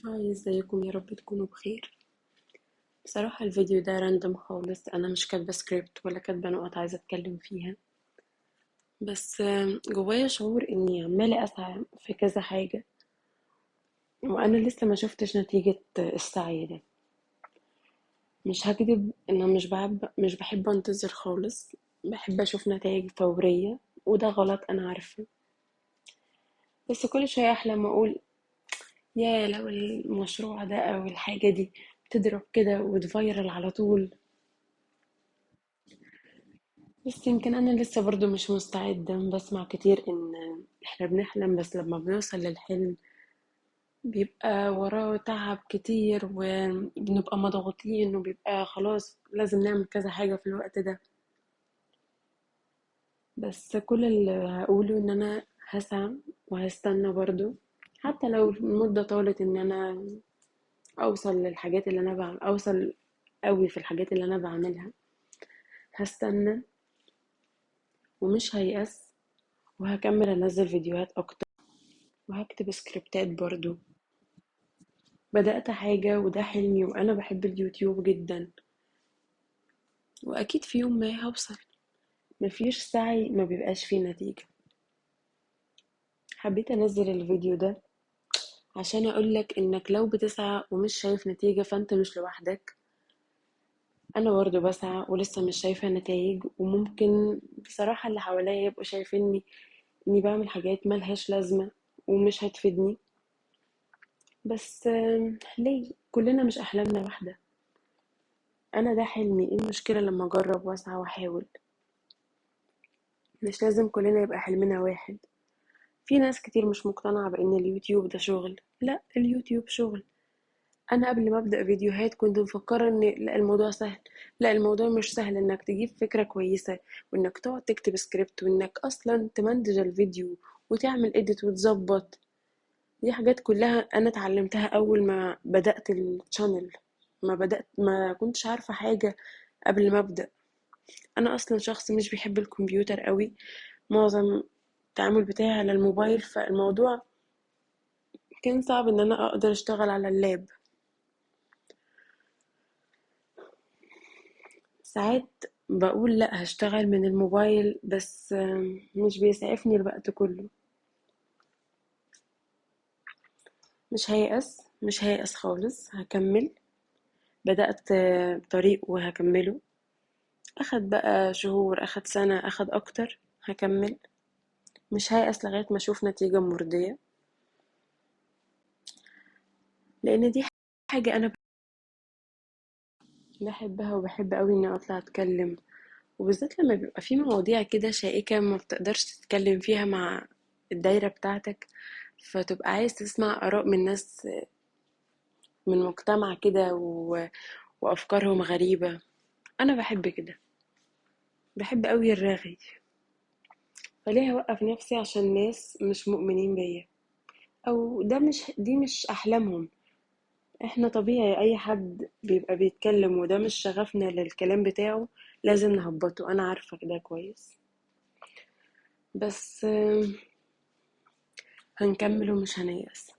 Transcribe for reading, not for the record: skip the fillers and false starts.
هاي، ازيكم؟ يا رب تكونوا بخير. بصراحة الفيديو ده راندم خالص، انا مش كاتبة سكريبت ولا كاتبة نقط عايزة اتكلم فيها. بس جوايا شعور اني عمالة اسعى في كذا حاجة، وانا لسه ما شفتش نتيجة السعي ده. مش هكذب ان انا مش بحب انتظر خالص. بحب اشوف نتائج فورية، وده غلط انا عارفة. بس كل شوية احلم واقول يا لو المشروع ده او الحاجة دي تضرب كده وتفيرل على طول. بس يمكن أنا لسه برضو مش مستعدة. بسمع كتير إن إحنا بنحلم، بس لما بنوصل للحلم بيبقى وراه تعب كتير وبنبقى مضغوطين، وبيبقى خلاص لازم نعمل كذا حاجة في الوقت ده. بس كل اللي هقوله إن أنا هسعى وهستنى برضو، حتى لو المدة طالت إن أنا أوصل للحاجات اللي أنا أوصل قوي في الحاجات اللي أنا بعملها. هستنى ومش هيأس، وهكمل أنزل فيديوهات أكتر، وهكتب سكريبتات برضو. بدأت حاجة وده حلمي، وأنا بحب اليوتيوب جدا، وأكيد في يوم ما هوصل. مفيش سعي ما بيبقاش فيه نتيجة. حبيت أنزل الفيديو ده عشان أقولك إنك لو بتسعى ومش شايف نتيجة فأنت مش لوحدك. أنا برضه بسعى ولسه مش شايفة نتائج، وممكن بصراحة اللي حواليا يبقوا شايفيني إني بعمل حاجات ملهاش لازمة ومش هتفيدني. بس ليه كلنا مش أحلامنا واحدة؟ أنا ده حلمي، إيه المشكلة لما أجرب وأسعى وأحاول؟ مش لازم كلنا يبقى حلمنا واحد. في ناس كتير مش مقتنعة بأن اليوتيوب ده شغل. لا، اليوتيوب شغل. أنا قبل ما أبدأ فيديوهات كنت مفكرة إن لا، الموضوع سهل. لا، الموضوع مش سهل. إنك تجيب فكرة كويسة، وإنك تقعد تكتب سكريبت، وإنك أصلا تمنتج الفيديو وتعمل إيديت وتظبط. دي حاجات كلها أنا اتعلمتها أول ما بدأت الشانل. ما كنتش عارفة حاجة قبل ما أبدأ. أنا أصلا شخص مش بيحب الكمبيوتر قوي. معظم التعامل بتاعي على الموبايل، فالموضوع كان صعب ان انا اقدر اشتغل على اللاب. ساعات بقول لا هشتغل من الموبايل، بس مش بيسعفني الوقت كله. مش هيأس خالص، هكمل. بدأت طريق وهكمله. اخد بقى شهور، اخد سنة، اخد اكتر، هكمل. مش هيأس لغاية ما اشوف نتيجة مرضية، لان دي حاجة انا بحبها، وبحب قوي اني اطلع اتكلم. وبالذات لما بيبقى في مواضيع كده شائكة ما بتقدرش تتكلم فيها مع الدايرة بتاعتك، فتبقى عايز تسمع آراء من ناس من مجتمع كده وأفكارهم غريبة. أنا بحب كده، بحب قوي الرغي. فليه أوقف نفسي عشان ناس مش مؤمنين بيا، أو دي مش أحلامهم؟ احنا طبيعي أي حد بيبقى بيتكلم وده مش شغفنا للكلام بتاعه لازم نهبطه. أنا عارفة كده كويس. بس هنكمل ومش هنيأس.